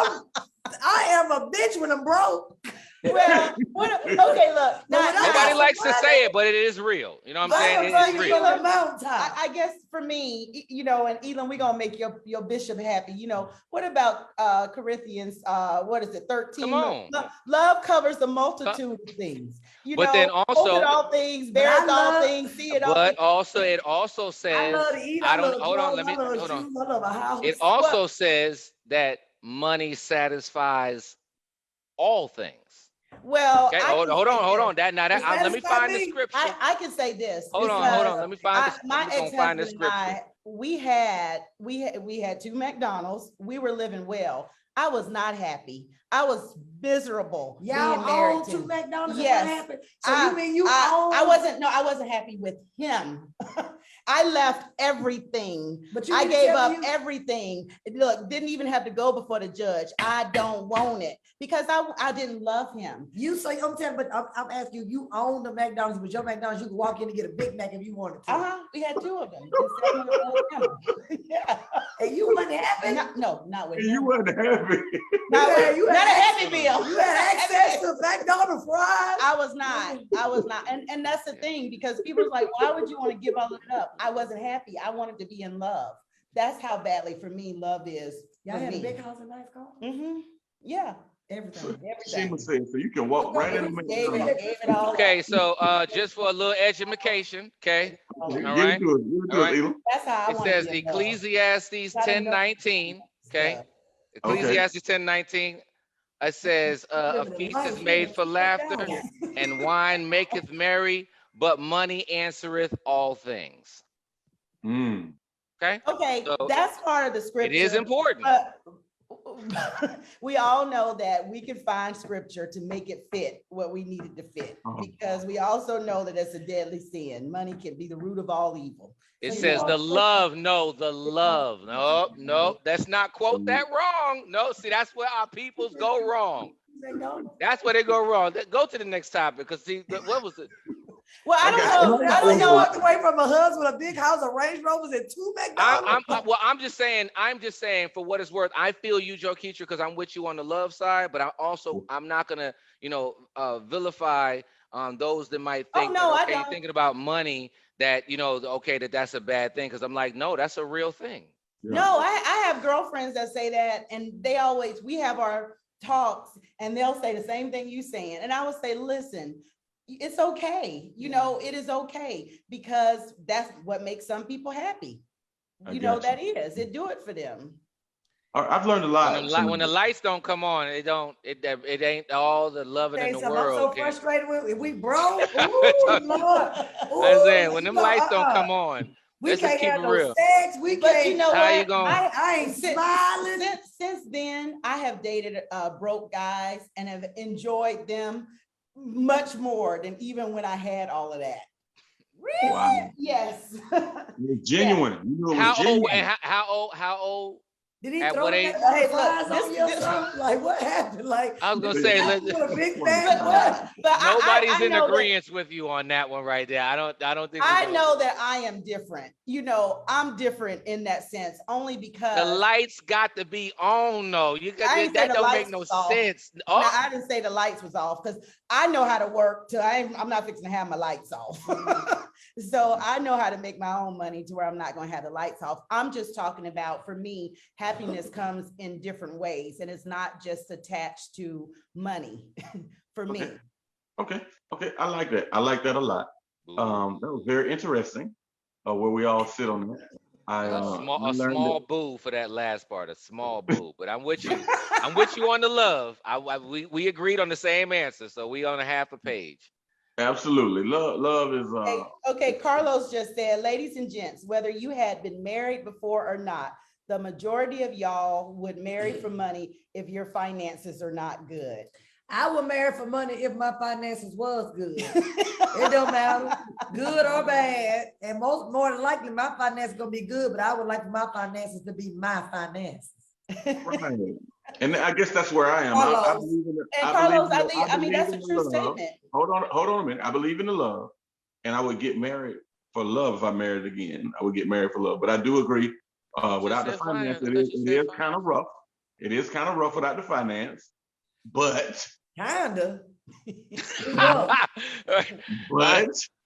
I am a bitch when I'm broke. Well, okay, look. Nobody likes to say it, but it is real. You know what I'm saying? It is real. I guess for me, you know, and Elam, we're gonna make your bishop happy. You know, what about Corinthians? What is it? 13. Come on. Love covers the multitude of things. You But know, then also, hope at all things, beareth all things, see it all. But also, it also says, hold on, let me hold on. It also says that money satisfies all things. Well, okay, hold on. Let me find the scripture. I can say this. Hold on. Let me find this. My ex-husband and I, we had 2 McDonald's. We were living well. I was not happy. I was miserable. Y'all own 2 McDonald's? Yes. So you mean you own? I wasn't happy with him. I left everything. But I gave up everything. Look, didn't even have to go before the judge. I don't want it because I didn't love him. I'm asking you own the McDonald's, but your McDonald's, you can walk in and get a Big Mac if you wanted to. We had 2 of them. Yeah. And you wasn't happy? Not with him. You wasn't happy. Not a happy meal. You had access to McDonald's fries? I was not. And that's the thing, because people are like, why would you want to give all of it up? I wasn't happy. I wanted to be in love. That's how badly for me love is. Y'all had a big house and nice car? Mm-hmm. Yeah. Everything. Shima said, so you can walk right in the McDonald's. Okay, so just for a little education, okay? All right. That's how I it says Ecclesiastes 10:19. Okay. Ecclesiastes 10:19. It says a feast is made for laughter, and wine maketh merry, but money answereth all things. Okay. Okay, so that's part of the scripture. It is important. We all know that we can find scripture to make it fit what we needed to fit, because we also know that it's a deadly sin. Money can be the root of all evil. It says the love. No, let's not quote that wrong. No, see, that's where our peoples go wrong. That's where they go wrong. Go to the next topic, because see, what was it? Well, I don't know. I don't You know. walked away from a husband with a big house of Range Rovers and 2 McDonald's. I'm just saying, for what it's worth, I feel you, Joe Keecher, because I'm with you on the love side, but I'm not gonna, vilify those that might think that, you're thinking about money, that that's a bad thing, because I'm like, no, that's a real thing. Yeah. No, I have girlfriends that say that, and we have our talks, and they'll say the same thing you saying, and I would say, listen, it's okay. It is okay, because that's what makes some people happy. That is, it do it for them. I've learned a lot. When the lights don't come on, it ain't all the loving in the world. I'm so frustrated with it. We broke. Ooh, Lord. I'm saying, when them lights don't come on, we let's just can't keep have it no real. sex. We But can't. you know How what? you going? I ain't smiling. Since then, I have dated broke guys and have enjoyed them much more than even when I had all of that. Really? Wow. Yes. It's genuine. How old? Did he At throw what that age? hey, fries on you or something? Like, what happened? Like, I was gonna say, a big fat butt. But nobody's I in know agreement with you on that one right there. I don't think. I know that I am different. I'm different in that sense, only because the lights got to be on, though. That don't make no sense. No, I didn't say the lights was off, because I know how to work I'm not fixing to have my lights off. So I know how to make my own money to where I'm not going to have the lights off. I'm just talking about, for me, happiness comes in different ways, and it's not just attached to money for me. Okay. I like that. I like that a lot. That was very interesting. Where we all sit on that. A small boo for that last part, a small boo. But I'm with you. I'm with you on the love. We agreed on the same answer, so we on a half a page. Absolutely. Love is Okay, Carlos just said, ladies and gents, whether you had been married before or not, the majority of y'all would marry for money if your finances are not good. I would marry for money if my finances was good. It don't matter, good or bad. And more than likely, my finances gonna be good, but I would like for my finances to be my finances. right. And I guess that's where I am. I believe in that's a true statement. Hold on a minute. I believe in the love, and I would get married for love if I married again. I would get married for love. But I do agree, without the finance, it is kind of rough. It is kind of rough without the finance, but kinda.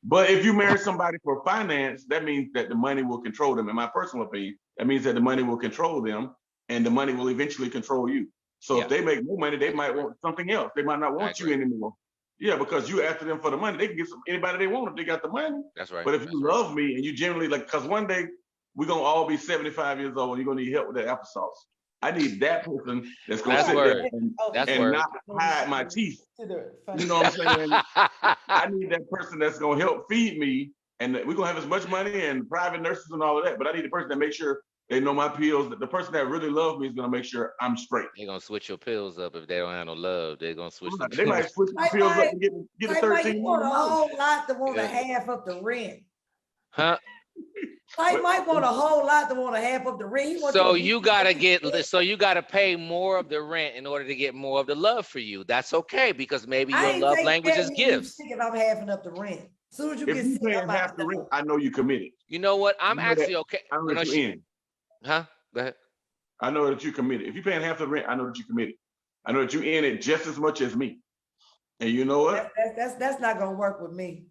but if you marry somebody for finance, that means that the money will control them. In my personal opinion, that means that the money will control them, and the money will eventually control you. So if they make more money, they might want something else. They might not want you anymore. Yeah, because you after them for the money, they can get anybody they want if they got the money. That's right. But if you love me and you generally because one day we're gonna all be 75 years old and you're gonna need help with that applesauce. I need that person that's gonna sit there and not hide my teeth. You know what I'm saying? I need that person that's gonna help feed me, and we're gonna have as much money and private nurses and all of that. But I need the person that makes sure they know my pills. The person that really loves me is gonna make sure I'm straight. They're gonna switch your pills up if they don't have no love. They're gonna switch them. They might switch the pills up and get a 13. You want a whole lot to want a half of the rent. Huh? Mike might want a whole lot to want a half of the rent. So you gotta pay more of the rent in order to get more of the love for you. That's okay, because maybe your love language is gifts. If I'm halving up the rent. As soon as you if you paying half the rent, I know you committed. You know what? I'm actually okay. I know that you in. Huh? Go ahead. I know that you committed. If you're paying half the rent, I know that you committed. I know that you in it just as much as me. And you know what? That's not gonna work with me.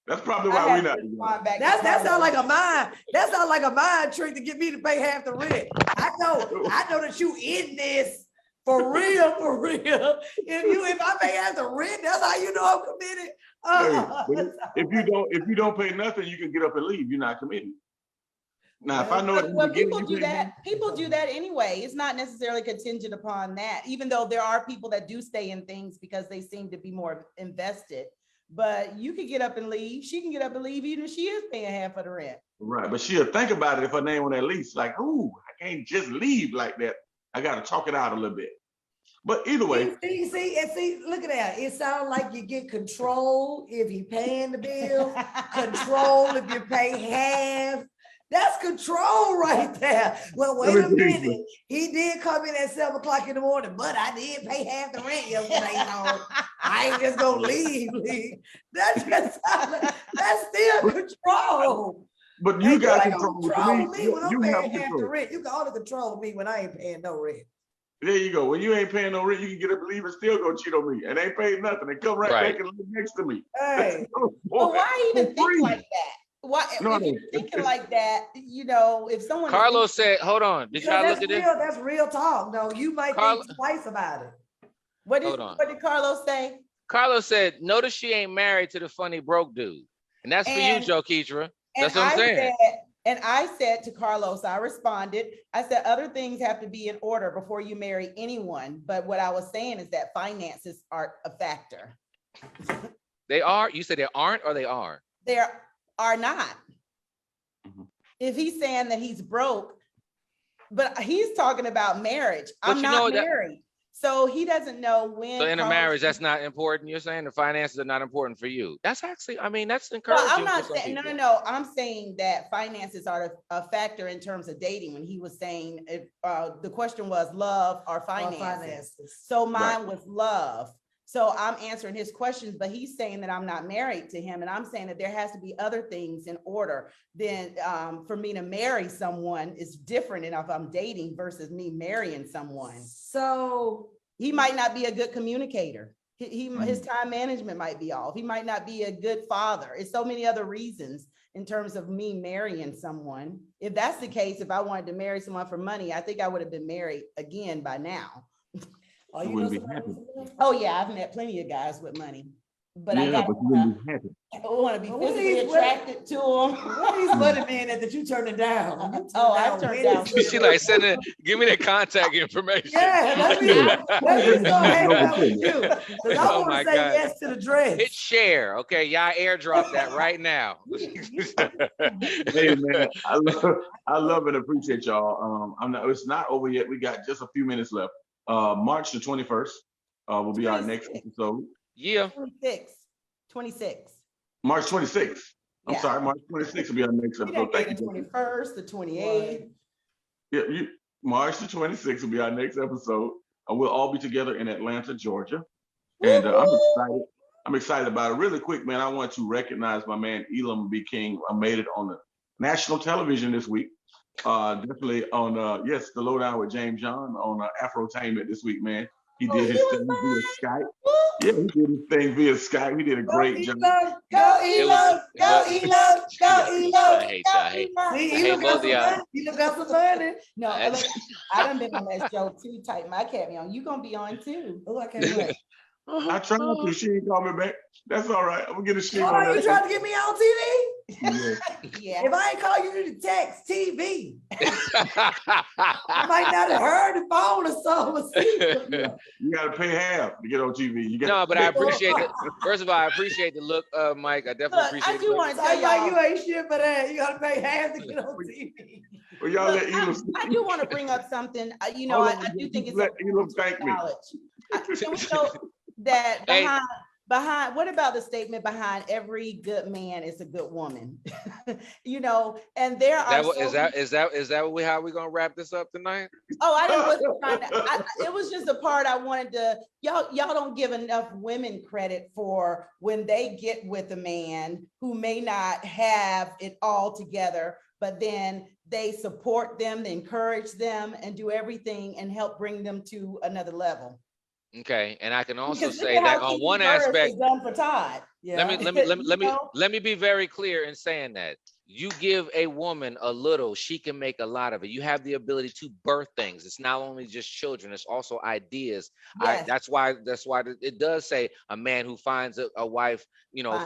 That's probably why we're not. That sounds like a mind. That sounds like a mind trick to get me to pay half the rent. I know that you in this for real, for real. If I pay half the rent, that's how you know I'm committed. If you don't pay nothing, you can get up and leave. You're not committed. Now, if I know that people do that anyway. It's not necessarily contingent upon that, even though there are people that do stay in things because they seem to be more invested. But you can get up and leave. She can get up and leave even if she is paying half of the rent. Right, but she'll think about it if her name on that lease. Like, ooh, I can't just leave like that. I got to talk it out a little bit. But either way. See, look at that. It sounds like you get control if you paying the bill, control if you pay half. That's control right there. Well, wait a minute. He did come in at 7 o'clock in the morning, but I did pay half the rent yesterday. So I ain't just gonna leave. That's still control. But you got control. Control me when I'm You paying have half the control. rent. You can only control me when I ain't paying no rent. There you go. When you ain't paying no rent, you can get up and leave and still go cheat on me. And ain't paid nothing. And come right back and live next to me. Hey. Well, why even think like that? Why, if you're thinking like that, if someone Carlos said, hold on, did y'all look at this? That's real talk. No, you might think twice about it. What did Carlos say? Carlos said, notice she ain't married to the funny broke dude. And that's for you, Joe Keitra. That's what I'm saying. And I said to Carlos, I responded, I said, other things have to be in order before you marry anyone. But what I was saying is that finances are a factor. They are? You said they aren't or they are? They are not. If he's saying that he's broke, but he's talking about marriage. I'm not married. So he doesn't know when. So in a marriage, that's not important. You're saying the finances are not important for you. That's actually, I mean, that's encouraging. Well, I'm not saying, no. I'm saying that finances are a factor in terms of dating. When he was saying, the question was love or finances. So mine was love. So I'm answering his questions, but he's saying that I'm not married to him. And I'm saying that there has to be other things in order than for me to marry someone is different enough. I'm dating versus me marrying someone. So he might not be a good communicator. His time management might be off. He might not be a good father. It's so many other reasons in terms of me marrying someone. If that's the case, if I wanted to marry someone for money, I think I would have been married again by now. Oh yeah, I've met plenty of guys with money, but I want to be physically attracted to them. What are these money men that you turning down? I turned down. She like sending, give me their contact information. Yeah, let me go hang out with you. Because I want to say yes to the dress. Hit share, okay? Y'all airdrop that right now. Hey man, I love and appreciate y'all. It's not over yet. We got just a few minutes left. March the 21st will be our next episode. Yeah. 26. March 26th. I'm sorry, March 26th will be our next episode. Thank you. The 21st, the 28th. Yeah, March the 26th will be our next episode. We'll all be together in Atlanta, Georgia. And I'm excited. I'm excited about it. Really quick, man, I want to recognize my man, Elam B. King. I made it on the national television this week. Definitely on the Lowdown with James John on Afrotainment this week, man. He did his thing via Skype. Yeah, he did his thing via Skype. He did a great job. Go Elam! Go Elam! Go Elam! I hate both of y'all. You got some money. No, I done been on that show too. Tight my cat me on. You gonna be on too. Oh, I can't wait. I tried to. She ain't call me back. That's all right. I'm gonna get a shit. Oh, you trying to get me on TV? Yeah. If I ain't call you to text TV, I might not have heard the phone or something. You gotta pay half to get on TV. But I appreciate it. First of all, I appreciate the look, Mike. I definitely appreciate it. I do want to tell y'all, you ain't shit for that. You gotta pay half to get on TV. Well, y'all let Elam. I do want to bring up something. I do think it's let Elam thank me. Can we know that behind what about the statement behind every good man is a good woman? And there are is that how we gonna wrap this up tonight? It was just a part I wanted to y'all don't give enough women credit for when they get with a man who may not have it all together, but then they support them, they encourage them, and do everything and help bring them to another level. Okay, and I can also say that on one aspect, done for Todd. Yeah. Let me be very clear in saying that you give a woman a little, she can make a lot of it. You have the ability to birth things. It's not only just children; it's also ideas. Yes. That's why it does say a man who finds a wife,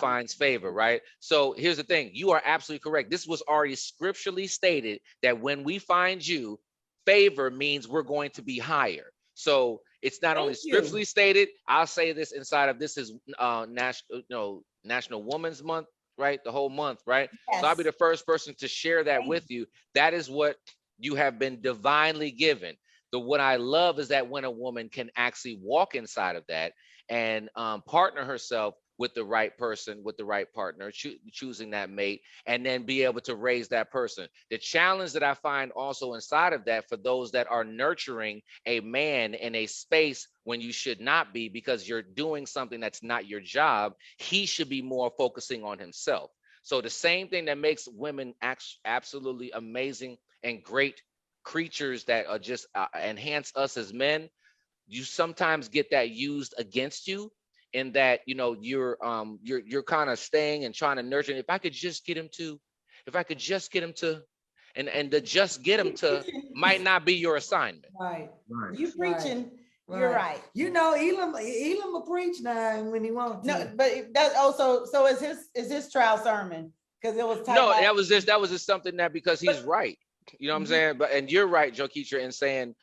finds favor, right? So here's the thing: you are absolutely correct. This was already scripturally stated that when we find you, favor means we're going to be higher. So it's not only scripturally stated. I'll say this inside of this is National Women's Month, right? The whole month, right? Yes. So I'll be the first person to share that with you. That is what you have been divinely given. What I love is that when a woman can actually walk inside of that and partner herself with the right person, with the right partner, choosing that mate, and then be able to raise that person. The challenge that I find also inside of that for those that are nurturing a man in a space when you should not be, because you're doing something that's not your job, he should be more focusing on himself. So the same thing that makes women absolutely amazing and great creatures that are just enhance us as men, you sometimes get that used against you, in that, you know, you're kind of staying and trying to nurture. If I could just get him to, and the just get him to might not be your assignment. Right. You preaching. Right. You're right. You know, Elam will preach now when he wants to. No, but that's also, so is his trial sermon, because it was No, that was just something that, because he's right. You know what I'm saying? But, and you're right, Jokeisha, in saying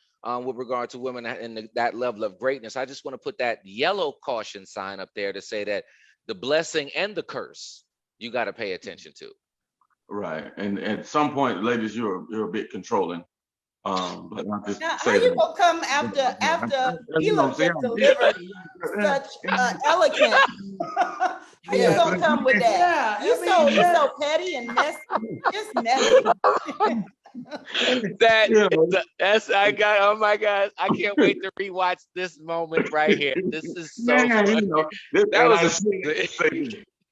with regard to women and that level of greatness. I just want to put that yellow caution sign up there to say that the blessing and the curse you got to pay attention to. Right. And at some point, ladies, you're a bit controlling. But not just now, how you gonna come after Elam just delivered such elegant? How you gonna come with that? You're so petty and messy. Just messy. That's I got. Oh my God! I can't wait to rewatch this moment right here. This is so funny. You know,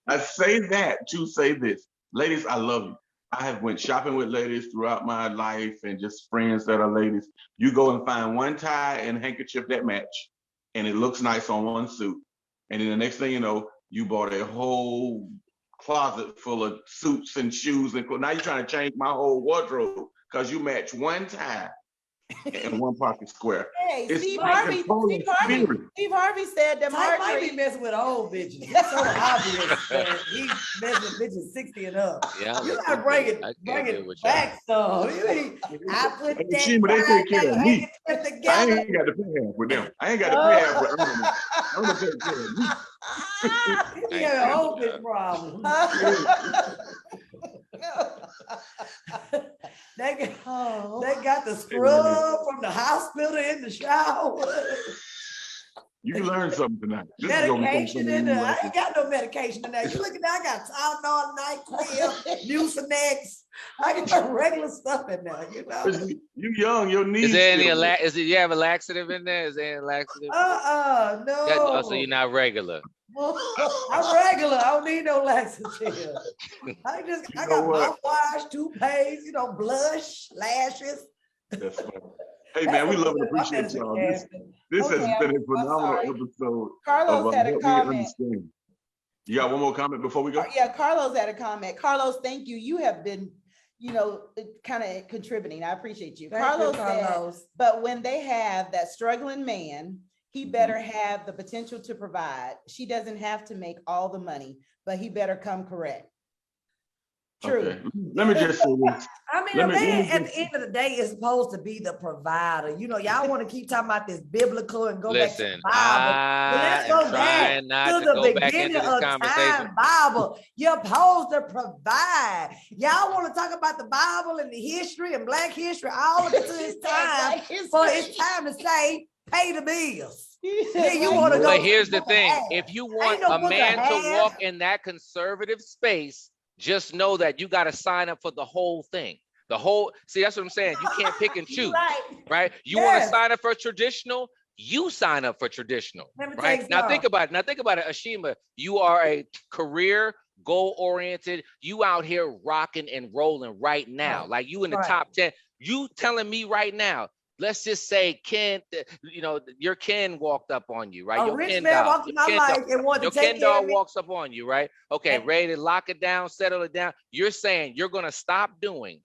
I say that to say this, ladies. I love you. I have went shopping with ladies throughout my life, and just friends that are ladies. You go and find one tie and handkerchief that match, and it looks nice on one suit, and then the next thing you know, you bought a whole closet full of suits and shoes, and now you're trying to change my whole wardrobe because you match one tie and one pocket square. Hey, Steve Harvey said that Type might be messing with old bitches. It's so obvious that he's messing with bitches 60 and up. Yeah, you gotta bring it back some. I put that I ain't got to pay half with them. I ain't got to pay half with them. I'm gonna take care of me. You got an old bitch problem. They got the scrub from the hospital in the shower. You learned something tonight. Medication in there. I ain't got no medication in there. You look at that, I got Tylenol, NyQuil, Mucinex. I got regular stuff in there, you know. You young, your knees. Is there any you have a laxative in there? Is there any laxative? No. So you're not regular. I'm regular. I don't need no laxative. I got mouthwash, toothpaste, blush, lashes. That's funny. Hey man, we love and appreciate y'all. This has been a phenomenal episode. Carlos had a comment. You got one more comment before we go? Yeah, Carlos had a comment. Carlos, thank you. You have been, kind of contributing. I appreciate you. Carlos said, but when they have that struggling man, he better have the potential to provide. She doesn't have to make all the money, but he better come correct. True. Okay. Let me just say this. I mean, a man at the end of the day is supposed to be the provider. Y'all want to keep talking about this biblical and go back to the Bible. But let's go back to the beginning of time Bible. You're supposed to provide. Y'all want to talk about the Bible and the history and Black history all until it's time for it's time to say, pay the bills. Then you want to go. But here's the thing. If you want a man to walk in that conservative space, just know that you got to sign up for the whole thing. See, that's what I'm saying. You can't pick and choose, right? You want to sign up for traditional, you sign up for traditional, right? Now think about it, Ashima. You are a career goal-oriented. You out here rocking and rolling right now. Like you in the top 10. You telling me right now, let's just say Ken, your Ken walked up on you, right? Your rich man walked in my life and wanted to take care of me. Ken walks up on you, right? Okay, ready to lock it down, settle it down. You're saying you're gonna stop doing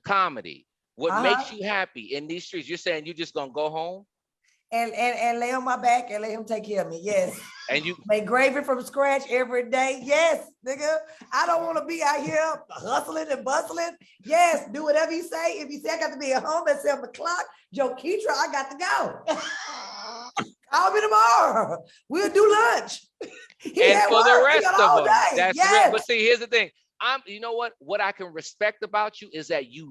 comedy. What makes you happy in these streets? You're saying you're just gonna go home and lay on my back and let him take care of me. Yes. And you make gravy from scratch every day. Yes, nigga. I don't want to be out here hustling and bustling. Yes, do whatever you say. If you say I got to be at home at 7 o'clock, Jokeisha, I got to go. Call me tomorrow. We'll do lunch. And for the rest of them, that's it. But see, here's the thing. You know what? What I can respect about you is that you're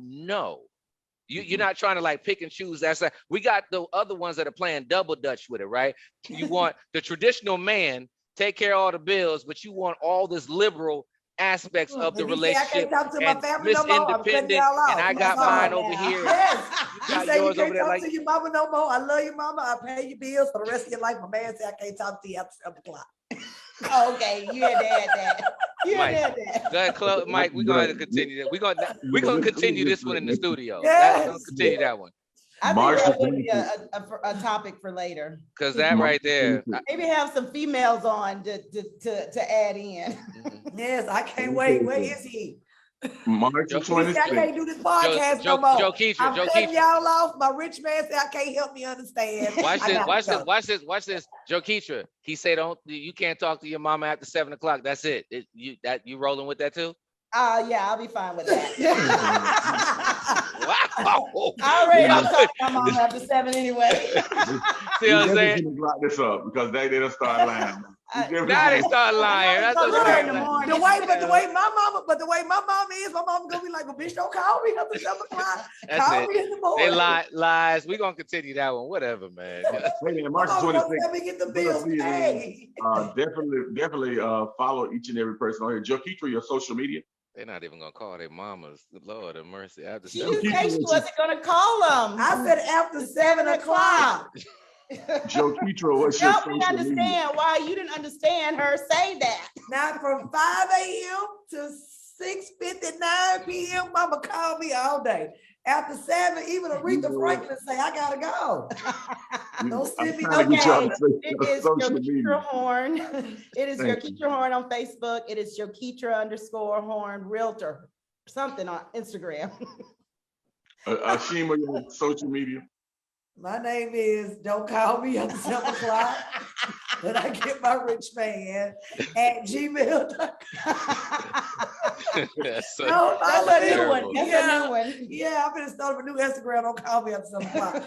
not trying to like pick and choose. We got the other ones that are playing double dutch with it, right? You want the traditional man take care of all the bills, but you want all this liberal aspects of the And he say, I relationship. can't talk to my And family no Miss more. I'm cutting Independent, y'all off. and I got Come mine on over now. here. Yes. You He got say you yours over can't there. talk Like, to your mama no more. I love you, mama. I pay your bills for the rest of your life. My man said I can't talk to you after 7 o'clock. Okay, you had that. You Mike, had that. go ahead, Chloe, Mike. We're gonna have to continue that. We're gonna continue this one in the studio. Yes. We're gonna continue that one. I think March that the would be a topic for later. Because that right there. Maybe have some females on to add in. Yes, I can't wait. Where is he? March the Joe- He said, I 26th. can't do this podcast Joe no more. Keetra, I'm Joe cutting Keetra. y'all off. My rich man said I can't help me understand. Watch I this, gotta watch go. this, watch this, watch this. Joe Keetra, he said, you can't talk to your mama after 7 o'clock. That's it. You rolling with that too? Yeah, I'll be fine with that. Wow. I already don't talk to my mom after 7 anyway. See what I'm saying? Definitely block this up because they didn't start lying. Now they start lying. That's what Look, I'm in the saying. morning. The way my mama is, my mama gonna be like, well, bitch, don't call me after 7 o'clock. That's Call it. me in the They morning. lies. We're gonna continue that one. Whatever, man. Hey, My March mama gonna 26th. let me get the bills See you then. paid. Definitely follow each and every person on here. Joe Keetra, your social media. They're not even gonna call their mamas. Lord have mercy. After She 7 just keep said she it- wasn't gonna call them. I said after 7 o'clock. Joe Keetra, what's your Help me social media? understand why you didn't understand her say that. Now from 5 a.m. to 6:59 p.m. Mama called me all day. After 7, even Aretha Franklin say, I gotta go. Don't send me I'm no trying to get y'all Okay. to say It your is your social media. Keetra Horn. It is your Thank you. Keetra Horn on Facebook. It is your Keetra_Horn Realtor. Something on Instagram. Ashima, your social media. My name is, don't call me after 7 o'clock, but I get my rich man at gmail.com. That's so No, That's I a new terrible. one. That's Yeah. a new one. Yeah, I'm gonna start a new Instagram. Don't call me after 7 o'clock.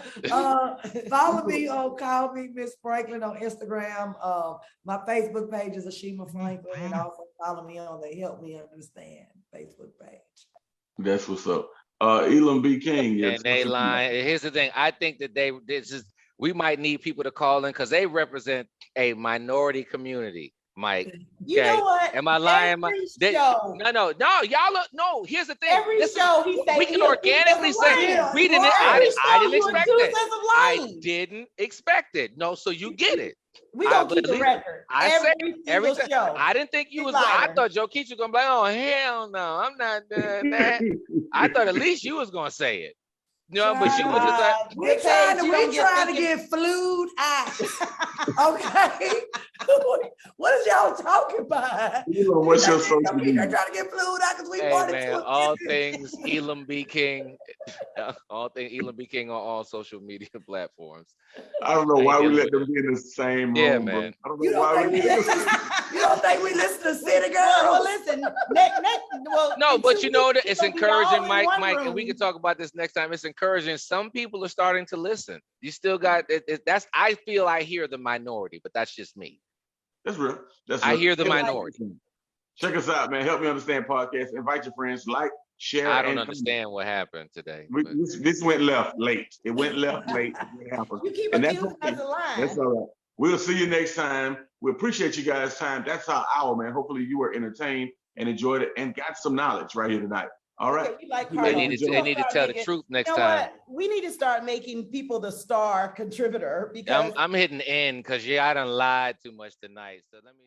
Follow me on Call Me Miss Franklin on Instagram. My Facebook page is Ashima Franklin, and also follow me on the Help Me Understand Facebook page. That's what's up. Elam B. King. your And they social media. lying. And here's the thing. I think that we might need people to call in because they represent a minority community. Mike, You okay. know what? Am I lying? Every They- show, No, y'all look. No, here's the thing. every This is- show he says we can organically say we didn't. I didn't expect that. I didn't expect it. No, so you get it. We I gonna keep the believe- record. I say Every every single time. show. I didn't think you You was. I liar. thought Joe Keach was gonna be like, oh hell no, I'm not doing that. I thought at least you was gonna say it. No, but you was just like, We trying to get flued out. Okay. What is y'all talking about? Elam, what's your social We're media? trying to get flued out because we hey bought it man, to all things Elam B. King, all things Elam B. King on all social media platforms. I don't know I why we deal let with them it. be in the same Yeah, room. man. Bro. I don't You know don't why think we we listen? You don't think we listen to City Girls? Well, listen. No, but you know that it's we're gonna be all encouraging, in Mike, one and we room. can talk about this next time. It's encouraging. Some people are starting to listen. You still got it. That's I feel I hear the minority, but that's just me. That's real. That's I real. hear the Hey, minority. Check us out, man. Help Me Understand podcast. Invite your friends. Like, share. I don't and understand what happened today. comment. but- This went left late. It went left late. It happened. You keep And that's accusing okay. us of lying. That's all right. We'll see you next time. We appreciate you guys' time. That's our hour, man. Hopefully you were entertained and enjoyed it and got some knowledge right here tonight. All right. Okay, we like They They Carlos. need need to- to, they need to tell the truth next You know time. what? We need to start making people the star contributor because I'm hitting end because I done lied too much tonight. So let me.